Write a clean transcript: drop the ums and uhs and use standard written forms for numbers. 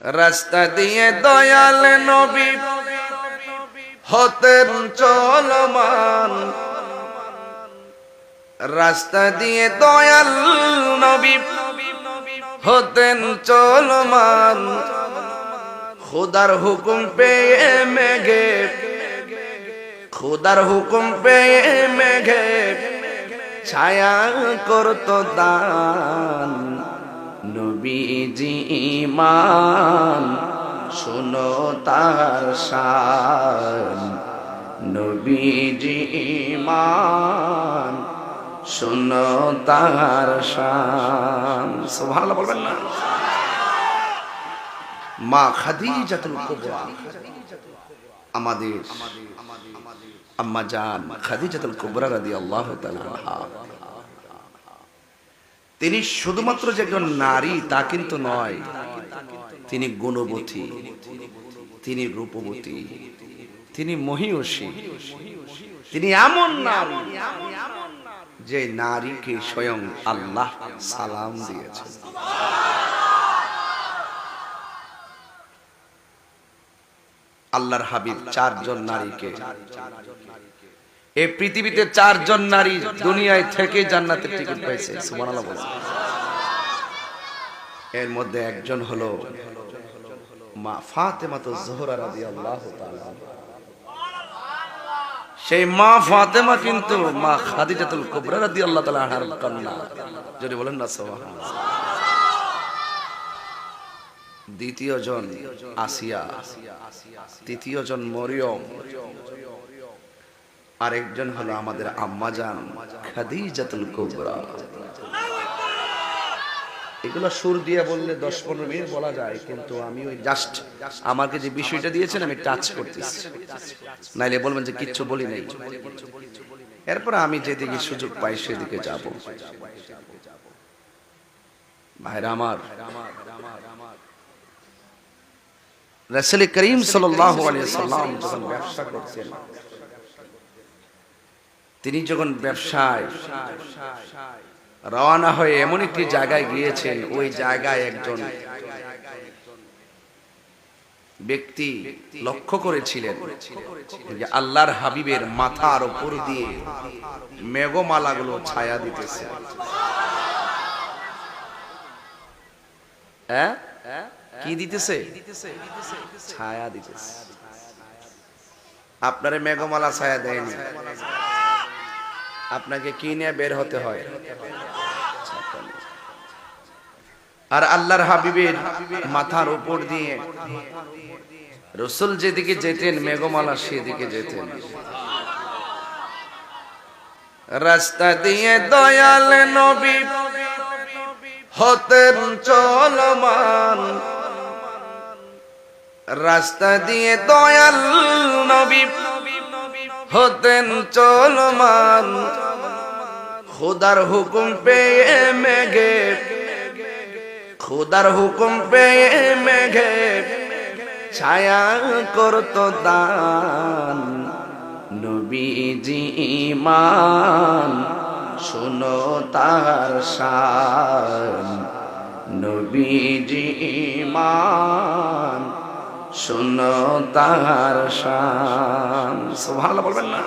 রাস্তা দিয়ে দয়াল নবী হতেন চলমান, রাস্তা দিয়ে দয়াল নবী হতেন চলমান। খোদার হুকুম পেয়ে মেঘে, খোদার হুকুম পেয়ে মেঘে ছায়া করত দান। নবীজি ঈমান শুনো তার শান, নবীজি ঈমান শুনো তার শান। সুবহানাল্লাহ বলবেন না? মা খাদিজাতুল কুবরা, আমাদের আম্মা জান খাদিজাতুল কুবরা রাদিয়াল্লাহু তাআলা আনহা, তিনি শুধুমাত্র যে একজন নারী তা কিন্তু নয়, তিনি গুণবতী, তিনি রূপবতী, তিনি মহিয়সী, তিনি এমন নারী যে নারীকে স্বয়ং আল্লাহ সালাম দিয়েছেন। আল্লাহর হাবিব চারজন নারীকে, এই পৃথিবীতে চারজন নারী দুনিয়ায় থেকে জান্নাতের টিকিট পেয়েছে। সুবহানাল্লাহ বলেন। এর মধ্যে একজন হলো মা ফাতেমাতুজ জোহরা রাদিয়াল্লাহু তাআলা। সেই মা ফাতেমা কিন্তু মা খাদিজাতুল কুবরা রাদিয়াল্লাহু তাআলা আনহার কন্যা। যদি বলেন না সুবহানাল্লাহ। দ্বিতীয় জন আসিয়া, তৃতীয় জন মরিয়ম, আরেকজন হলো আমাদের আম্মা জান খাদিজাতুল কুবরা। এগুলো সুর দিয়ে বললে 10-15 মিনিট বলা যায়, কিন্তু আমি ওই জাস্ট আমাকে যে বিষয়টা দিয়েছেন আমি টাচ করতেছি, নাইলে বলবেন যে কিচ্ছু বলি নাই। এরপর আমি যেদিকে সুযোগ পাই সেদিকে যাব। ভাইরা আমার, রাসূল করিম সাল্লাল্লাহু আলাইহি ওয়াসাল্লাম যখন ব্যবসা করতেন, তিনি যখন ব্যবসায় রওনা হয়ে এমন একটি জায়গায় গিয়েছেন, ওই জায়গায় একজন ব্যক্তি লক্ষ্য করেছিলেন যে আল্লাহর হাবিবের মাথার উপর দিয়ে মেঘমালাগুলো ছায়া দিতেছে। হ্যাঁ, কি দিতেছে? ছায়া দিতেছে। আপনারে মেঘমালা ছায়া দেয়নি, আপনাকে কি নিয়ে বের হতে হয়? আর আল্লাহর হাবিবের মাথার উপর দিয়ে রাসূল যেদিকে যেতেন মেঘমালা সেদিকে যেতেন। রাস্তা দিয়ে দয়াল নবী হতেন চলমান, রাস্তা দিয়ে দয়াল নবী হতেন চলমান। খোদার হুকুম পেয়ে মেঘে, খোদার হুকুম পেয়ে মেঘে ছায়া করত দান। নবীজি ঈমান শুনো তার শান, নবীজি ঈমান শুনো তার শান। সুবহানাল্লাহ বলবেন না?